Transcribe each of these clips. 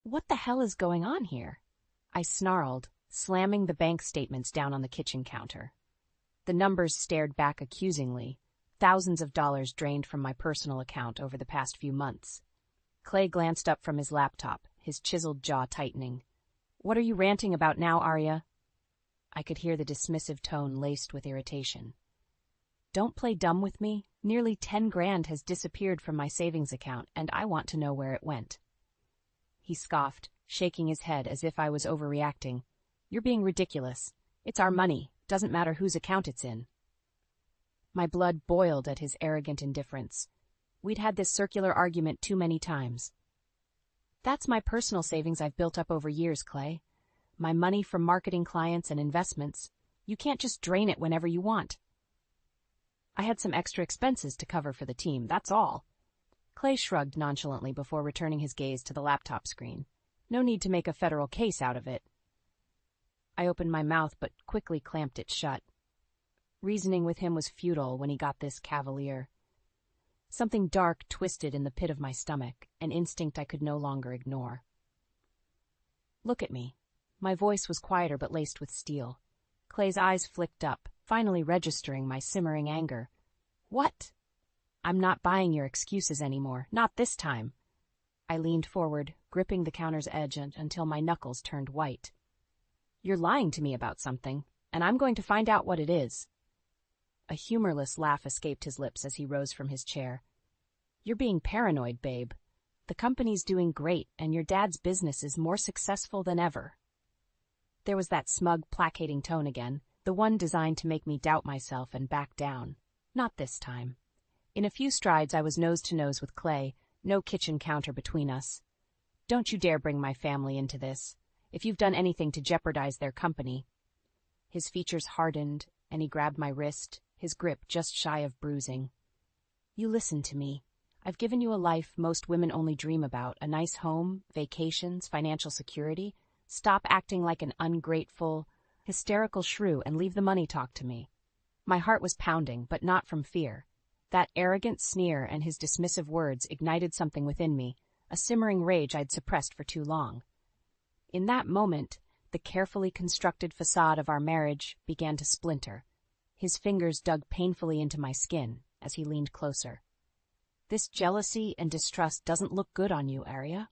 What the hell is going on here? I snarled, slamming the bank statements down on the kitchen counter. The numbers stared back accusingly, thousands of dollars drained from my personal account over the past few months. Clay glanced up from his laptop, his chiseled jaw tightening. "What are you ranting about now, Arya?" I could hear the dismissive tone laced with irritation. "Don't play dumb with me. Nearly 10 grand has disappeared from my savings account, and I want to know where it went." He scoffed, shaking his head as if I was overreacting. "You're being ridiculous. It's our money. Doesn't matter whose account it's in." My blood boiled at his arrogant indifference. We'd had this circular argument too many times. "That's my personal savings I've built up over years, Clay. My money from marketing clients and investments. You can't just drain it whenever you want." "I had some extra expenses to cover for the team, that's all." Clay shrugged nonchalantly before returning his gaze to the laptop screen. "No need to make a federal case out of it." I opened my mouth but quickly clamped it shut. Reasoning with him was futile when he got this cavalier. Something dark twisted in the pit of my stomach, an instinct I could no longer ignore. "Look at me." My voice was quieter but laced with steel. Clay's eyes flicked up, finally registering my simmering anger. "What?" "I'm not buying your excuses anymore, not this time." I leaned forward, gripping the counter's edge until my knuckles turned white. "You're lying to me about something, and I'm going to find out what it is." A humorless laugh escaped his lips as he rose from his chair. "You're being paranoid, babe. The company's doing great, and your dad's business is more successful than ever." There was that smug, placating tone again, the one designed to make me doubt myself and back down. Not this time. In a few strides I was nose to nose with Clay, no kitchen counter between us. "Don't you dare bring my family into this. If you've done anything to jeopardize their company." His features hardened, and he grabbed my wrist, his grip just shy of bruising. "You listen to me. I've given you a life most women only dream about, a nice home, vacations, financial security. Stop acting like an ungrateful, hysterical shrew and leave the money talk to me." My heart was pounding, but not from fear. That arrogant sneer and his dismissive words ignited something within me, a simmering rage I'd suppressed for too long. In that moment, the carefully constructed facade of our marriage began to splinter. His fingers dug painfully into my skin as he leaned closer. "This jealousy and distrust doesn't look good on you, Arya.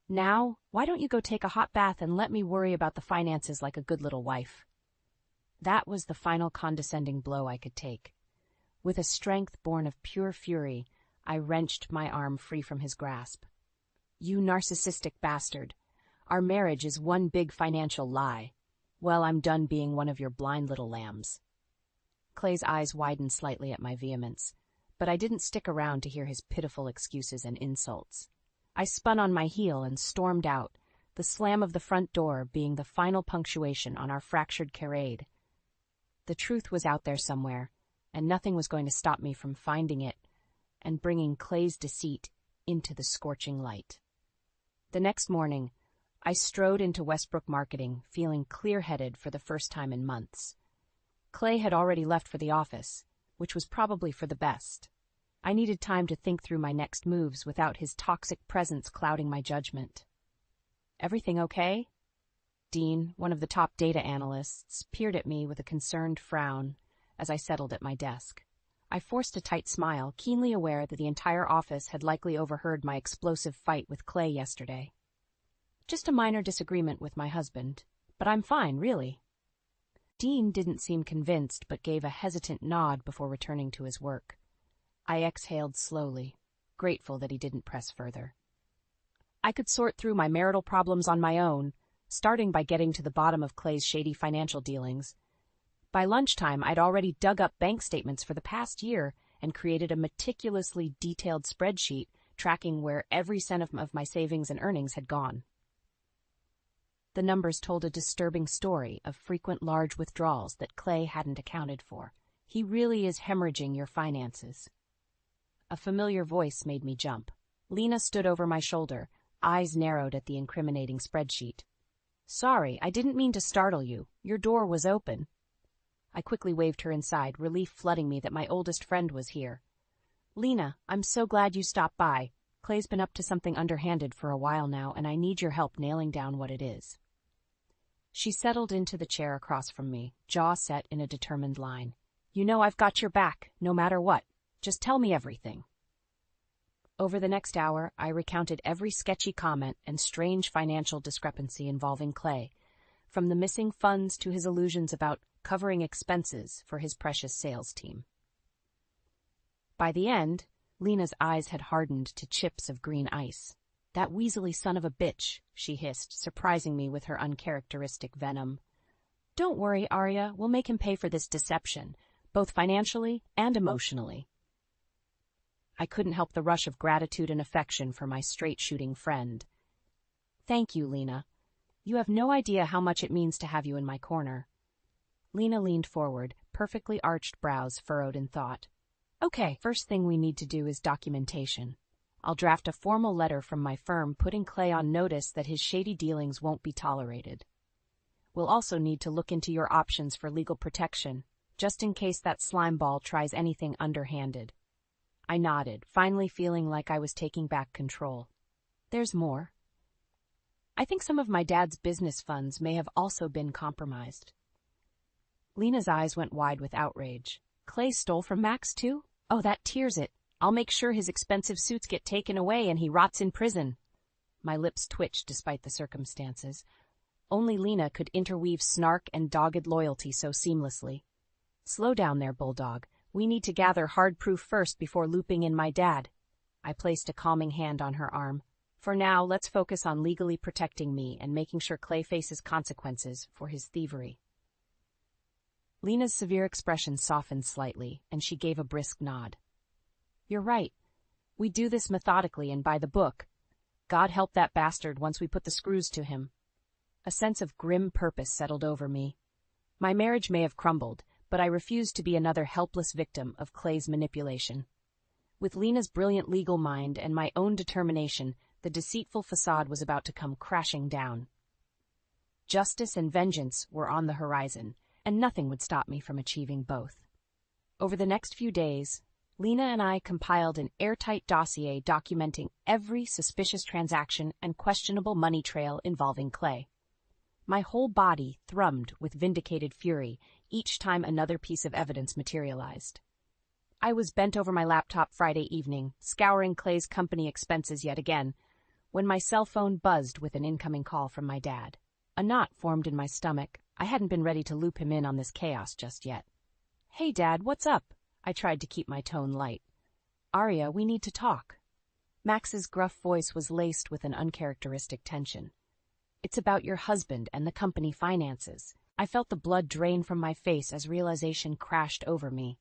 Now, why don't you go take a hot bath and let me worry about the finances like a good little wife?" That was the final condescending blow I could take. With a strength born of pure fury, I wrenched my arm free from his grasp. "You narcissistic bastard. Our marriage is one big financial lie. Well, I'm done being one of your blind little lambs." Clay's eyes widened slightly at my vehemence, but I didn't stick around to hear his pitiful excuses and insults. I spun on my heel and stormed out, the slam of the front door being the final punctuation on our fractured charade. The truth was out there somewhere, and nothing was going to stop me from finding it and bringing Clay's deceit into the scorching light. The next morning, I strode into Westbrook Marketing, feeling clear-headed for the first time in months. Clay had already left for the office, which was probably for the best. I needed time to think through my next moves without his toxic presence clouding my judgment. "Everything okay?" Dean, one of the top data analysts, peered at me with a concerned frown as I settled at my desk. I forced a tight smile, keenly aware that the entire office had likely overheard my explosive fight with Clay yesterday. "Just a minor disagreement with my husband, but I'm fine, really." Dean didn't seem convinced but gave a hesitant nod before returning to his work. I exhaled slowly, grateful that he didn't press further. I could sort through my marital problems on my own, starting by getting to the bottom of Clay's shady financial dealings. By lunchtime, I'd already dug up bank statements for the past year and created a meticulously detailed spreadsheet tracking where every cent of my savings and earnings had gone. The numbers told a disturbing story of frequent large withdrawals that Clay hadn't accounted for. "He really is hemorrhaging your finances." A familiar voice made me jump. Lena stood over my shoulder, eyes narrowed at the incriminating spreadsheet. "Sorry, I didn't mean to startle you. Your door was open." I quickly waved her inside, relief flooding me that my oldest friend was here. "Lena, I'm so glad you stopped by. Clay's been up to something underhanded for a while now, and I need your help nailing down what it is. She settled into the chair across from me, jaw set in a determined line. You know I've got your back, no matter what. Just tell me everything. Over the next hour, I recounted every sketchy comment and strange financial discrepancy involving Clay, from the missing funds to his illusions about covering expenses for his precious sales team. By the end, Lena's eyes had hardened to chips of green ice. That weaselly son of a bitch, she hissed, surprising me with her uncharacteristic venom. Don't worry, Arya, we'll make him pay for this deception, both financially and emotionally. I couldn't help the rush of gratitude and affection for my straight-shooting friend. Thank you, Lena. You have no idea how much it means to have you in my corner. Lena leaned forward, perfectly arched brows furrowed in thought. Okay, first thing we need to do is documentation. I'll draft a formal letter from my firm putting Clay on notice that his shady dealings won't be tolerated. We'll also need to look into your options for legal protection, just in case that slimeball tries anything underhanded. I nodded, finally feeling like I was taking back control. There's more. I think some of my dad's business funds may have also been compromised. Lena's eyes went wide with outrage. Clay stole from Max, too? Oh, that tears it. I'll make sure his expensive suits get taken away and he rots in prison. My lips twitched despite the circumstances. Only Lena could interweave snark and dogged loyalty so seamlessly. Slow down there, Bulldog. We need to gather hard proof first before looping in my dad. I placed a calming hand on her arm. For now, let's focus on legally protecting me and making sure Clay faces consequences for his thievery. Lena's severe expression softened slightly, and she gave a brisk nod. You're right. We do this methodically and by the book. God help that bastard once we put the screws to him. A sense of grim purpose settled over me. My marriage may have crumbled, but I refused to be another helpless victim of Clay's manipulation. With Lena's brilliant legal mind and my own determination, the deceitful facade was about to come crashing down. Justice and vengeance were on the horizon, and nothing would stop me from achieving both. Over the next few days, Lena and I compiled an airtight dossier documenting every suspicious transaction and questionable money trail involving Clay. My whole body thrummed with vindicated fury each time another piece of evidence materialized. I was bent over my laptop Friday evening, scouring Clay's company expenses yet again, when my cell phone buzzed with an incoming call from my dad. A knot formed in my stomach. I hadn't been ready to loop him in on this chaos just yet. Hey, Dad, what's up? I tried to keep my tone light. Arya, we need to talk. Max's gruff voice was laced with an uncharacteristic tension. It's about your husband and the company finances. I felt the blood drain from my face as realization crashed over me.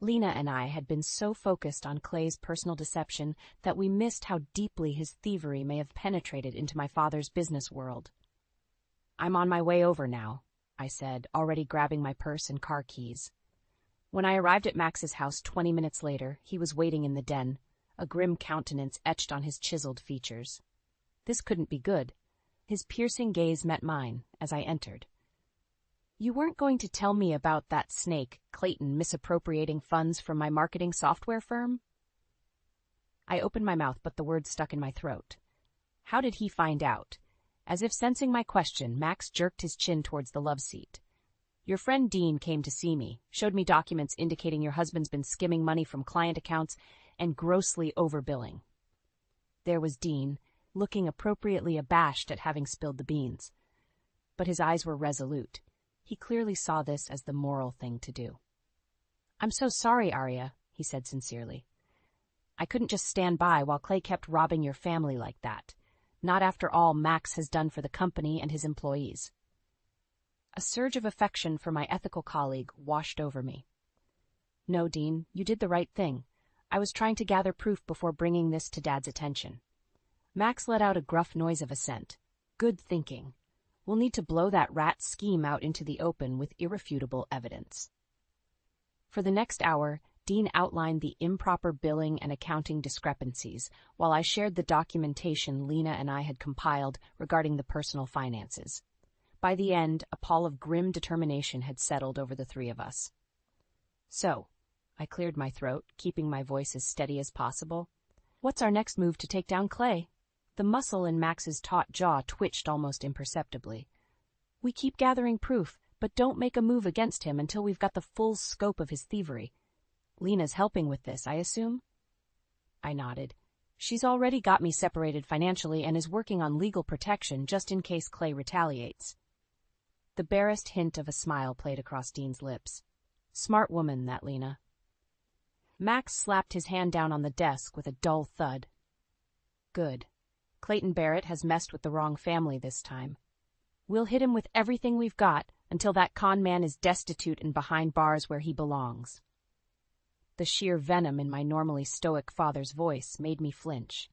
Lena and I had been so focused on Clay's personal deception that we missed how deeply his thievery may have penetrated into my father's business world. I'm on my way over now, I said, already grabbing my purse and car keys. When I arrived at Max's house 20 minutes later, he was waiting in the den, a grim countenance etched on his chiseled features. This couldn't be good. His piercing gaze met mine as I entered. You weren't going to tell me about that snake, Clayton, misappropriating funds from my marketing software firm? I opened my mouth, but the words stuck in my throat. How did he find out? As if sensing my question, Max jerked his chin towards the love seat. Your friend Dean came to see me, showed me documents indicating your husband's been skimming money from client accounts and grossly overbilling. There was Dean, looking appropriately abashed at having spilled the beans. But his eyes were resolute. He clearly saw this as the moral thing to do. I'm so sorry, Arya, he said sincerely. I couldn't just stand by while Clay kept robbing your family like that. Not after all Max has done for the company and his employees. A surge of affection for my ethical colleague washed over me. No, Dean, you did the right thing. I was trying to gather proof before bringing this to Dad's attention. Max let out a gruff noise of assent. Good thinking. We'll need to blow that rat scheme out into the open with irrefutable evidence. For the next hour, Dean outlined the improper billing and accounting discrepancies, while I shared the documentation Lena and I had compiled regarding the personal finances. By the end, a pall of grim determination had settled over the three of us. So, I cleared my throat, keeping my voice as steady as possible. What's our next move to take down Clay? The muscle in Max's taut jaw twitched almost imperceptibly. We keep gathering proof, but don't make a move against him until we've got the full scope of his thievery. Lena's helping with this, I assume? I nodded. She's already got me separated financially and is working on legal protection just in case Clay retaliates. The barest hint of a smile played across Dean's lips. Smart woman, that Lena. Max slapped his hand down on the desk with a dull thud. Good. Clayton Barrett has messed with the wrong family this time. We'll hit him with everything we've got until that con man is destitute and behind bars where he belongs. The sheer venom in my normally stoic father's voice made me flinch.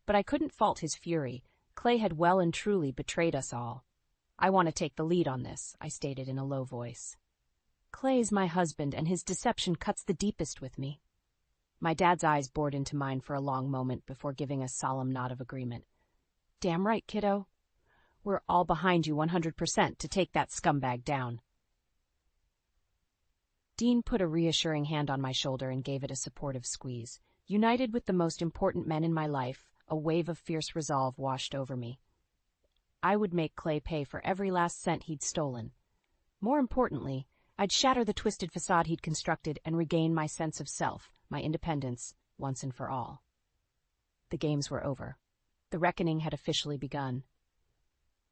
But I couldn't fault his fury. Clay had well and truly betrayed us all. I want to take the lead on this, I stated in a low voice. Clay's my husband, and his deception cuts the deepest with me. My dad's eyes bored into mine for a long moment before giving a solemn nod of agreement. Damn right, kiddo. We're all behind you 100% to take that scumbag down. Dean put a reassuring hand on my shoulder and gave it a supportive squeeze. United with the most important men in my life, a wave of fierce resolve washed over me. I would make Clay pay for every last cent he'd stolen. More importantly, I'd shatter the twisted facade he'd constructed and regain my sense of self, my independence, once and for all. The games were over. The reckoning had officially begun.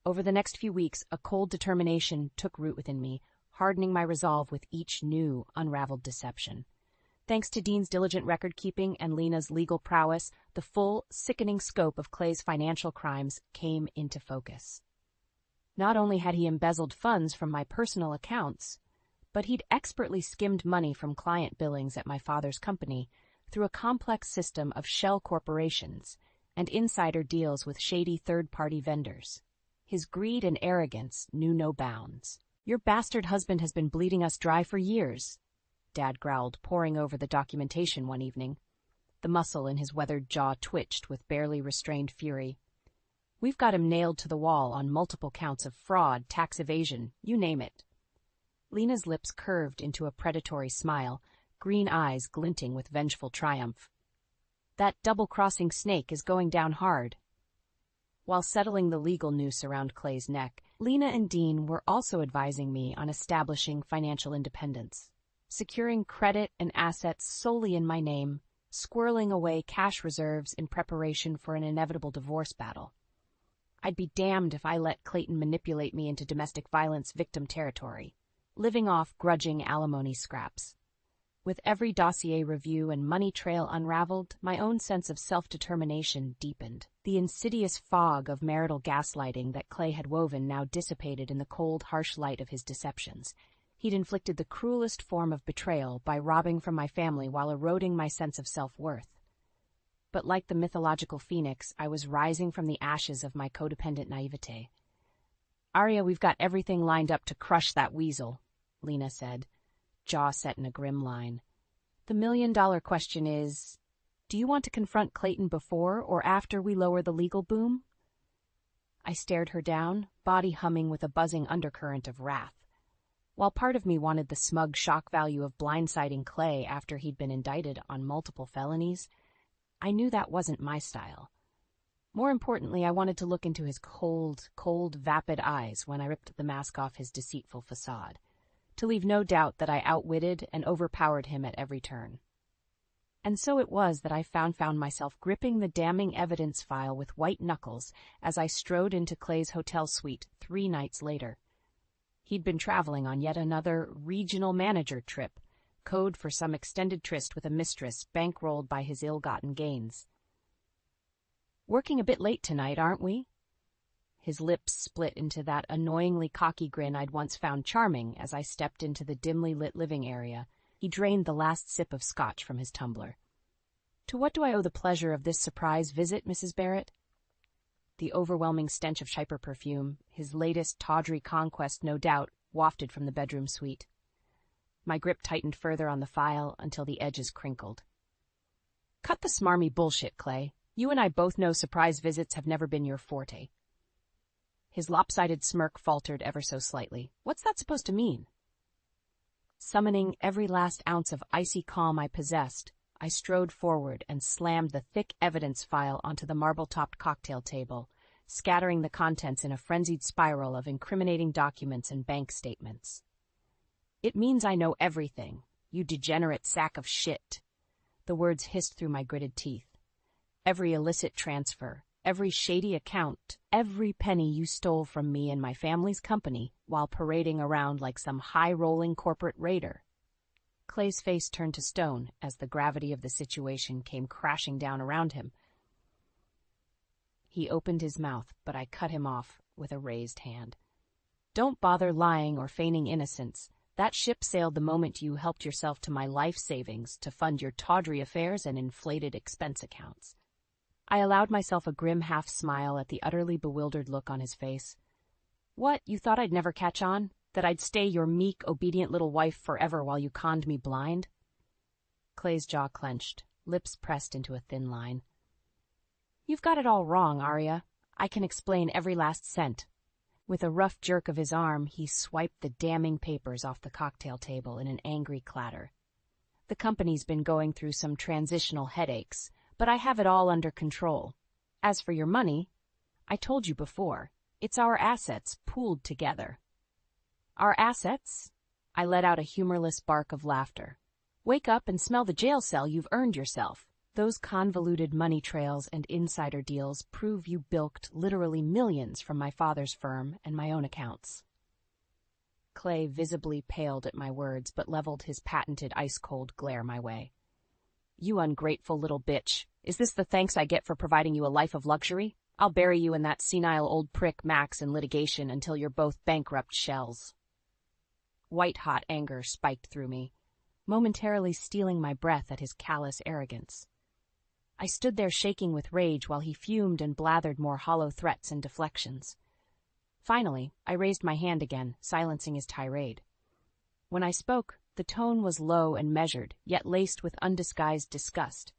Over the next few weeks, a cold determination took root within me, hardening my resolve with each new, unraveled deception. Thanks to Dean's diligent record-keeping and Lena's legal prowess, the full, sickening scope of Clay's financial crimes came into focus. Not only had he embezzled funds from my personal accounts, but he'd expertly skimmed money from client billings at my father's company through a complex system of shell corporations and insider deals with shady third-party vendors. His greed and arrogance knew no bounds. Your bastard husband has been bleeding us dry for years, Dad growled, poring over the documentation one evening. The muscle in his weathered jaw twitched with barely restrained fury. We've got him nailed to the wall on multiple counts of fraud, tax evasion, you name it. Lena's lips curved into a predatory smile, green eyes glinting with vengeful triumph. That double-crossing snake is going down hard. While settling the legal noose around Clay's neck, Lena and Dean were also advising me on establishing financial independence, securing credit and assets solely in my name, squirreling away cash reserves in preparation for an inevitable divorce battle. I'd be damned if I let Clayton manipulate me into domestic violence victim territory, living off grudging alimony scraps. With every dossier review and money trail unraveled, my own sense of self-determination deepened. The insidious fog of marital gaslighting that Clay had woven now dissipated in the cold, harsh light of his deceptions. He'd inflicted the cruelest form of betrayal by robbing from my family while eroding my sense of self-worth. But like the mythological phoenix, I was rising from the ashes of my codependent naivete. Arya, we've got everything lined up to crush that weasel, Lena said, jaw set in a grim line. The million-dollar question is, do you want to confront Clayton before or after we lower the legal boom? I stared her down, body humming with a buzzing undercurrent of wrath. While part of me wanted the smug shock value of blindsiding Clay after he'd been indicted on multiple felonies, I knew that wasn't my style. More importantly, I wanted to look into his cold, vapid eyes when I ripped the mask off his deceitful facade, to leave no doubt that I outwitted and overpowered him at every turn. And so it was that I found myself gripping the damning evidence file with white knuckles as I strode into Clay's hotel suite 3 nights later. He'd been traveling on yet another regional manager trip, code for some extended tryst with a mistress bankrolled by his ill-gotten gains. Working a bit late tonight, aren't we? His lips split into that annoyingly cocky grin I'd once found charming as I stepped into the dimly lit living area. He drained the last sip of scotch from his tumbler. To what do I owe the pleasure of this surprise visit, Mrs. Barrett? The overwhelming stench of Scheiper perfume, his latest tawdry conquest no doubt, wafted from the bedroom suite. My grip tightened further on the file until the edges crinkled. Cut the smarmy bullshit, Clay. You and I both know surprise visits have never been your forte. His lopsided smirk faltered ever so slightly. What's that supposed to mean? Summoning every last ounce of icy calm I possessed, I strode forward and slammed the thick evidence file onto the marble-topped cocktail table, scattering the contents in a frenzied spiral of incriminating documents and bank statements. "It means I know everything, you degenerate sack of shit." The words hissed through my gritted teeth. "Every illicit transfer, every shady account, every penny you stole from me and my family's company while parading around like some high-rolling corporate raider." Clay's face turned to stone as the gravity of the situation came crashing down around him. He opened his mouth, but I cut him off with a raised hand. "Don't bother lying or feigning innocence. That ship sailed the moment you helped yourself to my life savings to fund your tawdry affairs and inflated expense accounts." I allowed myself a grim half-smile at the utterly bewildered look on his face. "What, you thought I'd never catch on? That I'd stay your meek, obedient little wife forever while you conned me blind?" Clay's jaw clenched, lips pressed into a thin line. "You've got it all wrong, Arya. I can explain every last cent." With a rough jerk of his arm, he swiped the damning papers off the cocktail table in an angry clatter. "The company's been going through some transitional headaches, but I have it all under control. As for your money, I told you before, it's our assets pooled together." "Our assets?" I let out a humorless bark of laughter. "Wake up and smell the jail cell you've earned yourself. Those convoluted money trails and insider deals prove you bilked literally millions from my father's firm and my own accounts." Clay visibly paled at my words, but leveled his patented ice-cold glare my way. "You ungrateful little bitch. Is this the thanks I get for providing you a life of luxury? I'll bury you and that senile old prick Max in litigation until you're both bankrupt shells." White-hot anger spiked through me, momentarily stealing my breath at his callous arrogance. I stood there shaking with rage while he fumed and blathered more hollow threats and deflections. Finally, I raised my hand again, silencing his tirade. When I spoke, the tone was low and measured, yet laced with undisguised disgust.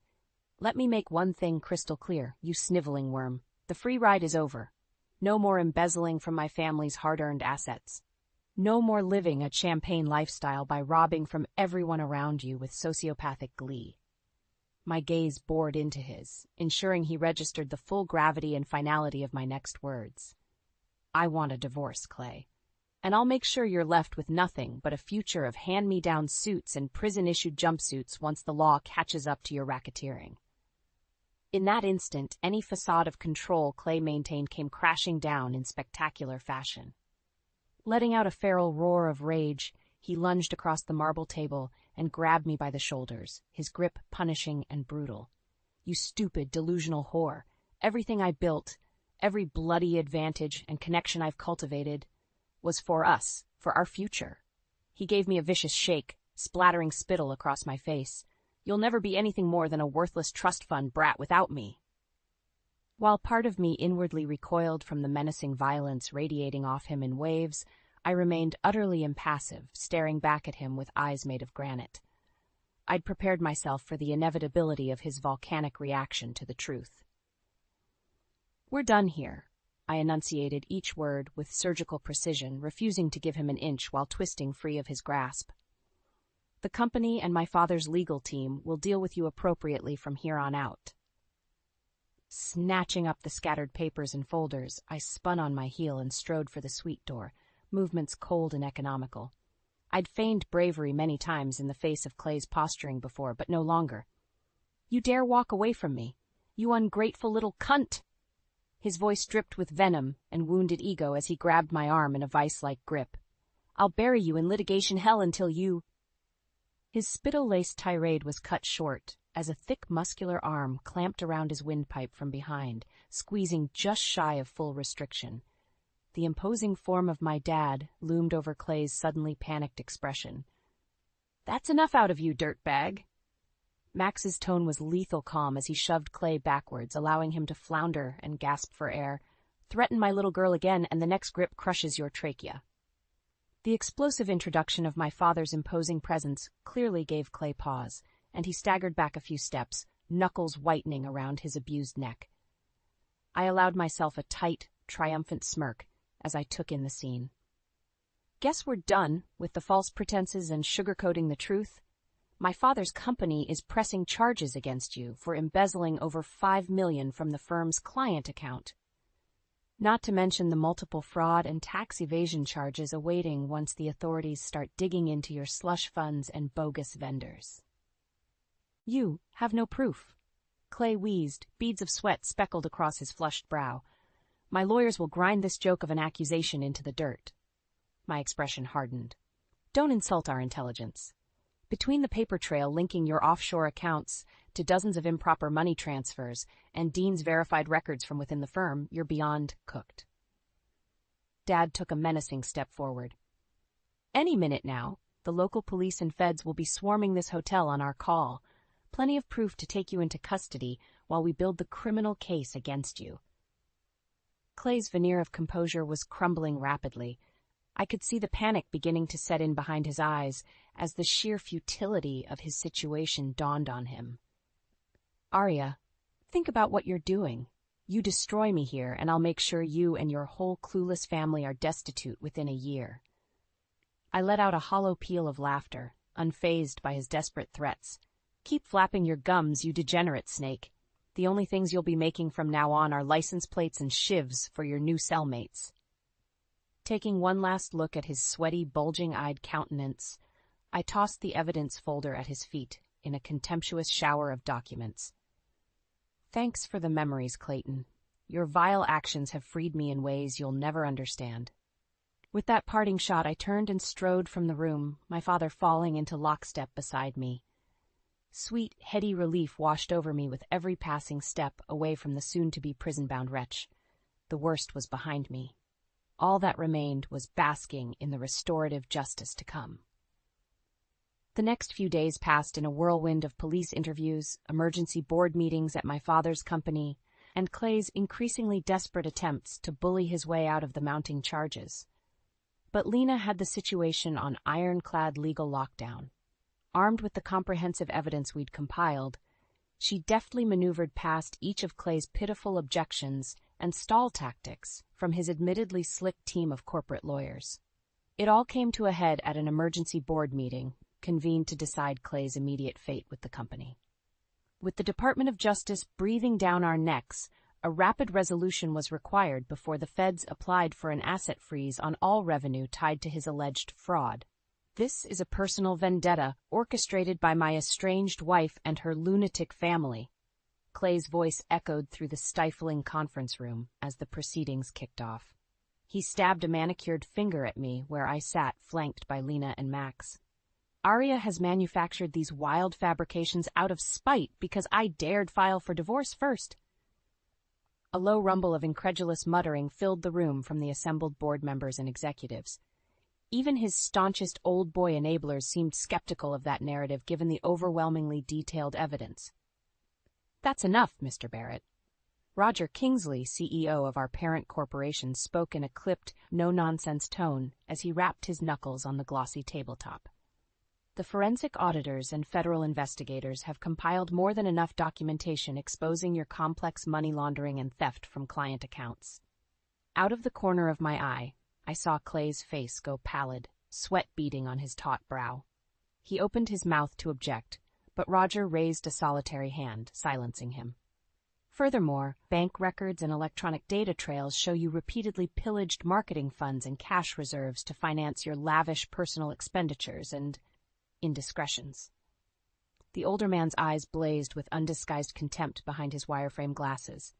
"Let me make one thing crystal clear, you sniveling worm. The free ride is over. No more embezzling from my family's hard-earned assets. No more living a champagne lifestyle by robbing from everyone around you with sociopathic glee." My gaze bored into his, ensuring he registered the full gravity and finality of my next words. "I want a divorce, Clay. And I'll make sure you're left with nothing but a future of hand-me-down suits and prison-issued jumpsuits once the law catches up to your racketeering." In that instant, any facade of control Clay maintained came crashing down in spectacular fashion. Letting out a feral roar of rage, he lunged across the marble table and grabbed me by the shoulders, his grip punishing and brutal. "You stupid, delusional whore. Everything I built, every bloody advantage and connection I've cultivated, was for us, for our future." He gave me a vicious shake, splattering spittle across my face. "You'll never be anything more than a worthless trust fund brat without me." While part of me inwardly recoiled from the menacing violence radiating off him in waves, I remained utterly impassive, staring back at him with eyes made of granite. I'd prepared myself for the inevitability of his volcanic reaction to the truth. "We're done here," I enunciated each word with surgical precision, refusing to give him an inch while twisting free of his grasp. "The company and my father's legal team will deal with you appropriately from here on out." Snatching up the scattered papers and folders, I spun on my heel and strode for the suite door, movements cold and economical. I'd feigned bravery many times in the face of Clay's posturing before, but no longer. "You dare walk away from me? You ungrateful little cunt!" His voice dripped with venom and wounded ego as he grabbed my arm in a vice-like grip. "I'll bury you in litigation hell until you—" His spittle-laced tirade was cut short as a thick muscular arm clamped around his windpipe from behind, squeezing just shy of full restriction. The imposing form of my dad loomed over Clay's suddenly panicked expression. "That's enough out of you, dirtbag." Max's tone was lethal calm as he shoved Clay backwards, allowing him to flounder and gasp for air. "Threaten my little girl again, and the next grip crushes your trachea." The explosive introduction of my father's imposing presence clearly gave Clay pause, and he staggered back a few steps, knuckles whitening around his abused neck. I allowed myself a tight, triumphant smirk as I took in the scene. "Guess we're done with the false pretenses and sugarcoating the truth. My father's company is pressing charges against you for embezzling over $5 million from the firm's client account. Not to mention the multiple fraud and tax evasion charges awaiting once the authorities start digging into your slush funds and bogus vendors. You have no proof. Clay wheezed, beads of sweat speckled across his flushed brow. My lawyers will grind this joke of an accusation into the dirt. My expression hardened. Don't insult our intelligence. Between the paper trail linking your offshore accounts to dozens of improper money transfers and Dean's verified records from within the firm, you're beyond cooked. Dad took a menacing step forward. Any minute now, the local police and feds will be swarming this hotel on our call. Plenty of proof to take you into custody while we build the criminal case against you. Clay's veneer of composure was crumbling rapidly. I could see the panic beginning to set in behind his eyes as the sheer futility of his situation dawned on him. Arya, think about what you're doing. You destroy me here, and I'll make sure you and your whole clueless family are destitute within a year. I let out a hollow peal of laughter, unfazed by his desperate threats. Keep flapping your gums, you degenerate snake. The only things you'll be making from now on are license plates and shivs for your new cellmates. Taking one last look at his sweaty, bulging-eyed countenance, I tossed the evidence folder at his feet in a contemptuous shower of documents. Thanks for the memories, Clayton. Your vile actions have freed me in ways you'll never understand. With that parting shot, I turned and strode from the room, my father falling into lockstep beside me. Sweet, heady relief washed over me with every passing step away from the soon-to-be prison-bound wretch. The worst was behind me. All that remained was basking in the restorative justice to come. The next few days passed in a whirlwind of police interviews, emergency board meetings at my father's company, and Clay's increasingly desperate attempts to bully his way out of the mounting charges. But Lena had the situation on ironclad legal lockdown. Armed with the comprehensive evidence we'd compiled, she deftly maneuvered past each of Clay's pitiful objections and stall tactics from his admittedly slick team of corporate lawyers. It all came to a head at an emergency board meeting, convened to decide Clay's immediate fate with the company. With the Department of Justice breathing down our necks, a rapid resolution was required before the feds applied for an asset freeze on all revenue tied to his alleged fraud. This is a personal vendetta orchestrated by my estranged wife and her lunatic family. Clay's voice echoed through the stifling conference room as the proceedings kicked off. He stabbed a manicured finger at me where I sat flanked by Lena and Max. Arya has manufactured these wild fabrications out of spite because I dared file for divorce first. A low rumble of incredulous muttering filled the room from the assembled board members and executives. Even his staunchest old boy enablers seemed skeptical of that narrative given the overwhelmingly detailed evidence. That's enough, Mr. Barrett. Roger Kingsley, CEO of our parent corporation, spoke in a clipped, no-nonsense tone as he rapped his knuckles on the glossy tabletop. The forensic auditors and federal investigators have compiled more than enough documentation exposing your complex money laundering and theft from client accounts. Out of the corner of my eye, I saw Clay's face go pallid, sweat beading on his taut brow. He opened his mouth to object, but Roger raised a solitary hand, silencing him. Furthermore, bank records and electronic data trails show you repeatedly pillaged marketing funds and cash reserves to finance your lavish personal expenditures and indiscretions. The older man's eyes blazed with undisguised contempt behind his wireframe glasses.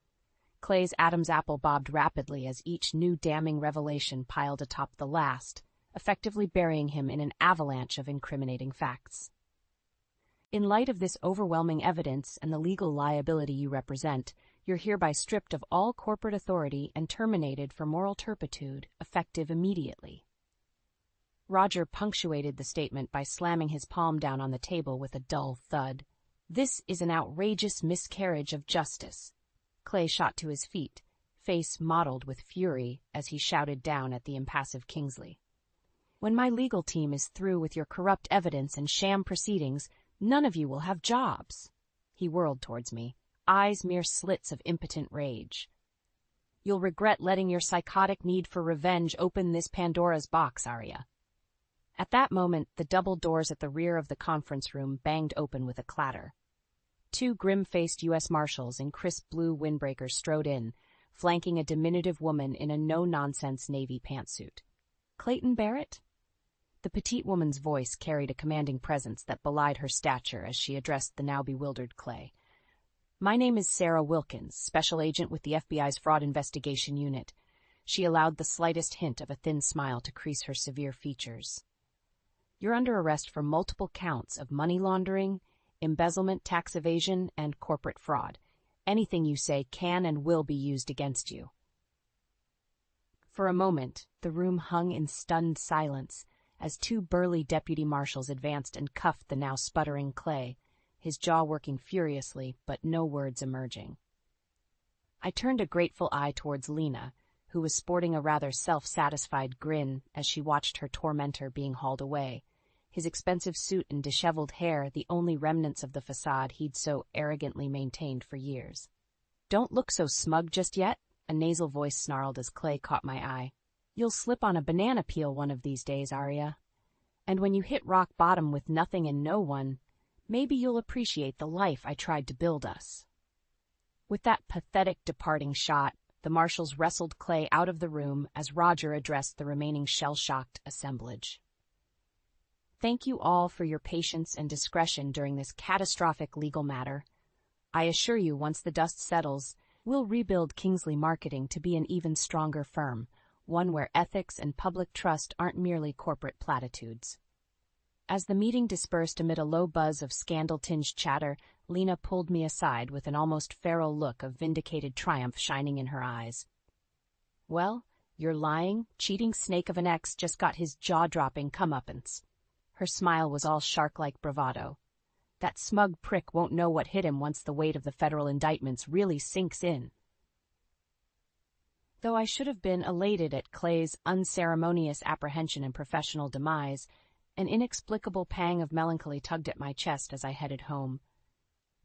Clay's Adam's apple bobbed rapidly as each new damning revelation piled atop the last, effectively burying him in an avalanche of incriminating facts. In light of this overwhelming evidence and the legal liability you represent, you're hereby stripped of all corporate authority and terminated for moral turpitude, effective immediately. Roger punctuated the statement by slamming his palm down on the table with a dull thud. This is an outrageous miscarriage of justice. Clay shot to his feet, face mottled with fury as he shouted down at the impassive Kingsley. When my legal team is through with your corrupt evidence and sham proceedings, none of you will have jobs. He whirled towards me, eyes mere slits of impotent rage. You'll regret letting your psychotic need for revenge open this Pandora's box, Arya. At that moment, the double doors at the rear of the conference room banged open with a clatter. Two grim-faced U.S. Marshals in crisp blue windbreakers strode in, flanking a diminutive woman in a no-nonsense navy pantsuit. "Clayton Barrett?" The petite woman's voice carried a commanding presence that belied her stature as she addressed the now bewildered Clay. "My name is Sarah Wilkins, special agent with the FBI's Fraud Investigation Unit." She allowed the slightest hint of a thin smile to crease her severe features. "You're under arrest for multiple counts of money laundering, embezzlement, tax evasion, and corporate fraud. Anything you say can and will be used against you." For a moment, the room hung in stunned silence as two burly deputy marshals advanced and cuffed the now sputtering Clay, his jaw working furiously, but no words emerging. I turned a grateful eye towards Lena, who was sporting a rather self-satisfied grin as she watched her tormentor being hauled away, his expensive suit and disheveled hair the only remnants of the facade he'd so arrogantly maintained for years. "Don't look so smug just yet," a nasal voice snarled as Clay caught my eye. "You'll slip on a banana peel one of these days, Arya. And when you hit rock bottom with nothing and no one, maybe you'll appreciate the life I tried to build us." With that pathetic departing shot, the marshals wrestled Clay out of the room as Roger addressed the remaining shell-shocked assemblage. "Thank you all for your patience and discretion during this catastrophic legal matter. I assure you, once the dust settles, we'll rebuild Kingsley Marketing to be an even stronger firm, one where ethics and public trust aren't merely corporate platitudes." As the meeting dispersed amid a low buzz of scandal-tinged chatter, Lena pulled me aside with an almost feral look of vindicated triumph shining in her eyes. "Well, your lying, cheating snake of an ex just got his jaw-dropping comeuppance." Her smile was all shark-like bravado. "That smug prick won't know what hit him once the weight of the federal indictments really sinks in." Though I should have been elated at Clay's unceremonious apprehension and professional demise, an inexplicable pang of melancholy tugged at my chest as I headed home.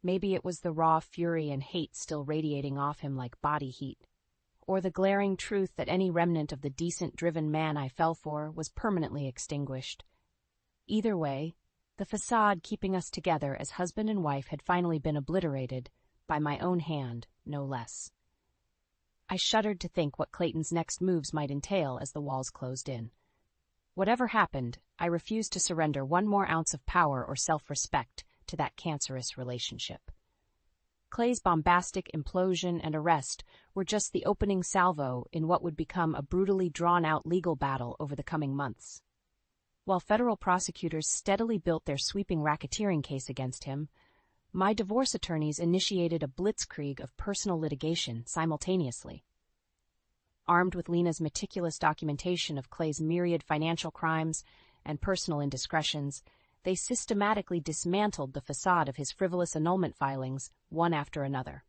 Maybe it was the raw fury and hate still radiating off him like body heat, or the glaring truth that any remnant of the decent, driven man I fell for was permanently extinguished. Either way, the facade keeping us together as husband and wife had finally been obliterated, by my own hand, no less. I shuddered to think what Clayton's next moves might entail as the walls closed in. Whatever happened, I refused to surrender one more ounce of power or self-respect to that cancerous relationship. Clay's bombastic implosion and arrest were just the opening salvo in what would become a brutally drawn-out legal battle over the coming months. While federal prosecutors steadily built their sweeping racketeering case against him, my divorce attorneys initiated a blitzkrieg of personal litigation simultaneously. Armed with Lena's meticulous documentation of Clay's myriad financial crimes and personal indiscretions, they systematically dismantled the facade of his frivolous annulment filings, one after another.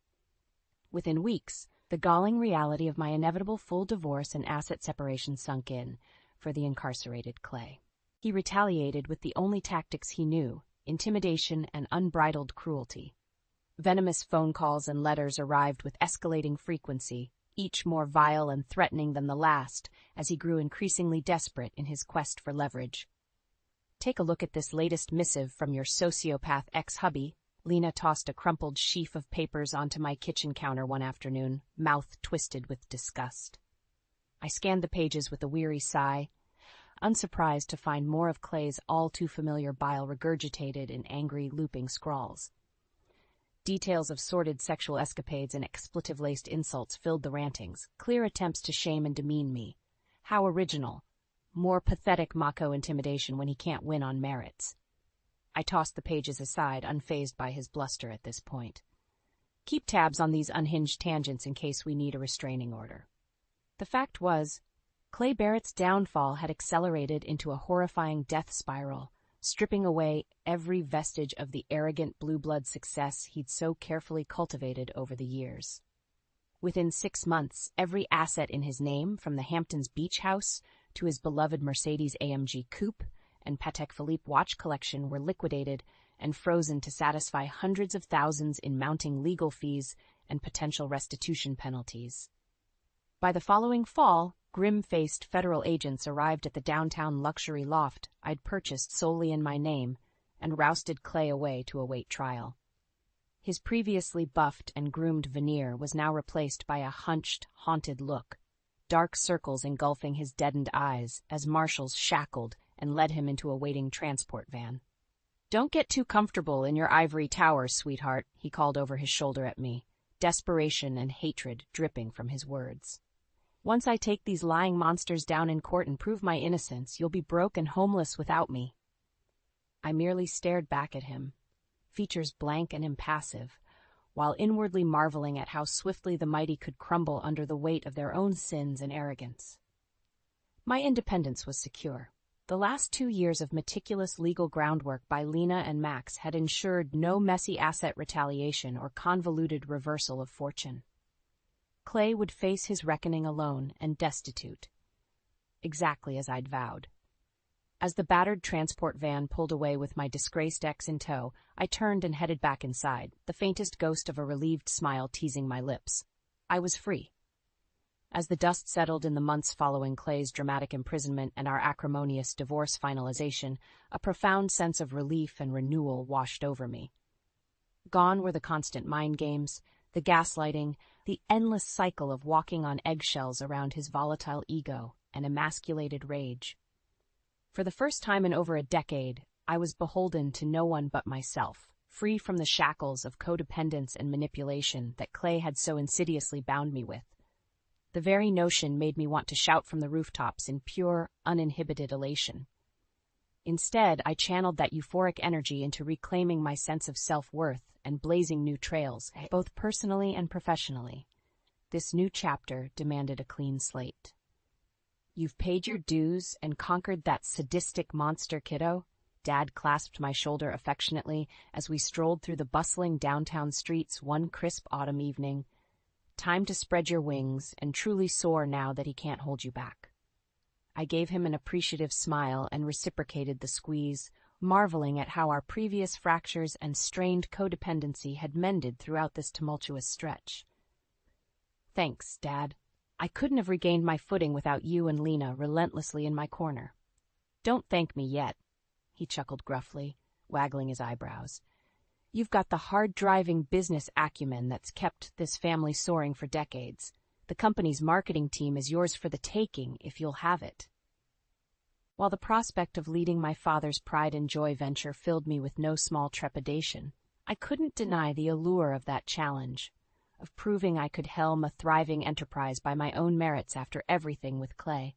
Within weeks, the galling reality of my inevitable full divorce and asset separation sunk in for the incarcerated Clay. He retaliated with the only tactics he knew: intimidation and unbridled cruelty. Venomous phone calls and letters arrived with escalating frequency, each more vile and threatening than the last, as he grew increasingly desperate in his quest for leverage. "Take a look at this latest missive from your sociopath ex-hubby." Lena tossed a crumpled sheaf of papers onto my kitchen counter one afternoon, mouth twisted with disgust. I scanned the pages with a weary sigh, unsurprised to find more of Clay's all-too-familiar bile regurgitated in angry, looping scrawls. Details of sordid sexual escapades and expletive-laced insults filled the rantings, clear attempts to shame and demean me. How original. More pathetic Mako intimidation when he can't win on merits. I tossed the pages aside, unfazed by his bluster at this point. Keep tabs on these unhinged tangents in case we need a restraining order. The fact was, Clay Barrett's downfall had accelerated into a horrifying death spiral, stripping away every vestige of the arrogant blue-blood success he'd so carefully cultivated over the years. Within 6 months, every asset in his name, from the Hamptons Beach House to his beloved Mercedes-AMG Coupe and Patek Philippe watch collection, were liquidated and frozen to satisfy hundreds of thousands in mounting legal fees and potential restitution penalties. By the following fall, Grim-faced federal agents arrived at the downtown luxury loft I'd purchased solely in my name and rousted Clay away to await trial. His previously buffed and groomed veneer was now replaced by a hunched, haunted look, dark circles engulfing his deadened eyes as marshals shackled and led him into a waiting transport van. "Don't get too comfortable in your ivory tower, sweetheart," he called over his shoulder at me, desperation and hatred dripping from his words. "Once I take these lying monsters down in court and prove my innocence, you'll be broke and homeless without me." I merely stared back at him, features blank and impassive, while inwardly marveling at how swiftly the mighty could crumble under the weight of their own sins and arrogance. My independence was secure. The last 2 years of meticulous legal groundwork by Lena and Max had ensured no messy asset retaliation or convoluted reversal of fortune. Clay would face his reckoning alone and destitute, exactly as I'd vowed. As the battered transport van pulled away with my disgraced ex in tow, I turned and headed back inside, the faintest ghost of a relieved smile teasing my lips. I was free. As the dust settled in the months following Clay's dramatic imprisonment and our acrimonious divorce finalization, a profound sense of relief and renewal washed over me. Gone were the constant mind games, the gaslighting, the endless cycle of walking on eggshells around his volatile ego and emasculated rage. For the first time in over a decade, I was beholden to no one but myself, free from the shackles of codependence and manipulation that Clay had so insidiously bound me with. The very notion made me want to shout from the rooftops in pure, uninhibited elation. Instead, I channeled that euphoric energy into reclaiming my sense of self-worth and blazing new trails, both personally and professionally. This new chapter demanded a clean slate. "You've paid your dues and conquered that sadistic monster, kiddo?" Dad clasped my shoulder affectionately as we strolled through the bustling downtown streets one crisp autumn evening. "Time to spread your wings and truly soar now that he can't hold you back." I gave him an appreciative smile and reciprocated the squeeze, marveling at how our previous fractures and strained codependency had mended throughout this tumultuous stretch. "Thanks, Dad. I couldn't have regained my footing without you and Lena relentlessly in my corner." "Don't thank me yet," he chuckled gruffly, waggling his eyebrows. "You've got the hard-driving business acumen that's kept this family soaring for decades. The company's marketing team is yours for the taking if you'll have it." While the prospect of leading my father's pride and joy venture filled me with no small trepidation, I couldn't deny the allure of that challenge, of proving I could helm a thriving enterprise by my own merits after everything with Clay.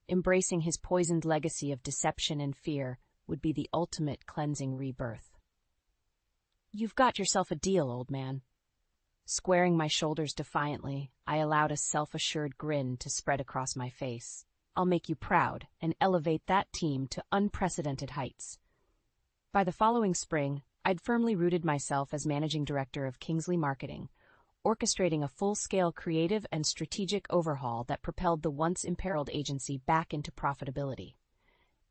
Embracing his poisoned legacy of deception and fear would be the ultimate cleansing rebirth. "You've got yourself a deal, old man." Squaring my shoulders defiantly, I allowed a self-assured grin to spread across my face. "I'll make you proud and elevate that team to unprecedented heights." By the following spring, I'd firmly rooted myself as managing director of Kingsley Marketing, orchestrating a full-scale creative and strategic overhaul that propelled the once imperiled agency back into profitability.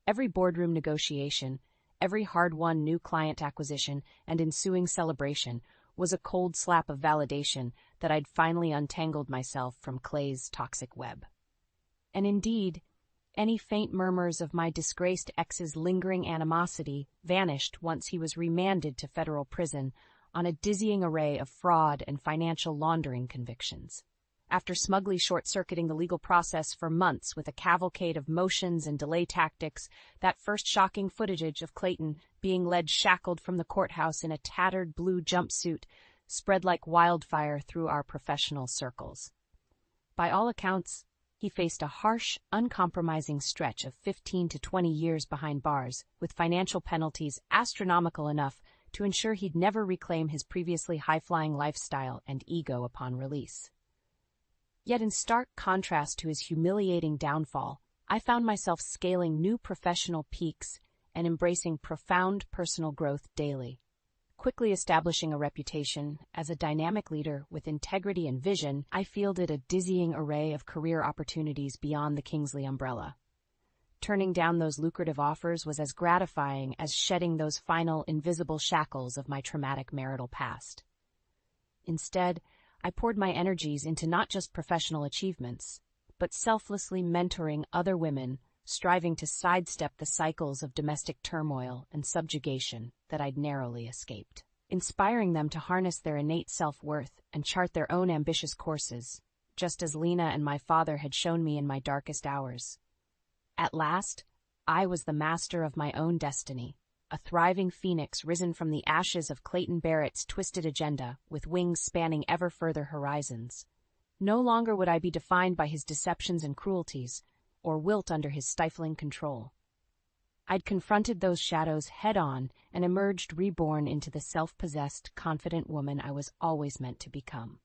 Every boardroom negotiation, every hard-won new client acquisition and ensuing celebration was a cold slap of validation that I'd finally untangled myself from Clay's toxic web. And indeed, any faint murmurs of my disgraced ex's lingering animosity vanished once he was remanded to federal prison on a dizzying array of fraud and financial laundering convictions. After smugly short-circuiting the legal process for months with a cavalcade of motions and delay tactics, that first shocking footage of Clayton being led shackled from the courthouse in a tattered blue jumpsuit spread like wildfire through our professional circles. By all accounts, he faced a harsh, uncompromising stretch of 15 to 20 years behind bars, with financial penalties astronomical enough to ensure he'd never reclaim his previously high-flying lifestyle and ego upon release. Yet in stark contrast to his humiliating downfall, I found myself scaling new professional peaks and embracing profound personal growth daily. Quickly establishing a reputation as a dynamic leader with integrity and vision, I fielded a dizzying array of career opportunities beyond the Kingsley umbrella. Turning down those lucrative offers was as gratifying as shedding those final invisible shackles of my traumatic marital past. Instead, I poured my energies into not just professional achievements, but selflessly mentoring other women, striving to sidestep the cycles of domestic turmoil and subjugation that I'd narrowly escaped, inspiring them to harness their innate self-worth and chart their own ambitious courses, just as Lena and my father had shown me in my darkest hours. At last, I was the master of my own destiny, a thriving phoenix risen from the ashes of Clayton Barrett's twisted agenda with wings spanning ever further horizons. No longer would I be defined by his deceptions and cruelties, or wilt under his stifling control. I'd confronted those shadows head-on and emerged reborn into the self-possessed, confident woman I was always meant to become.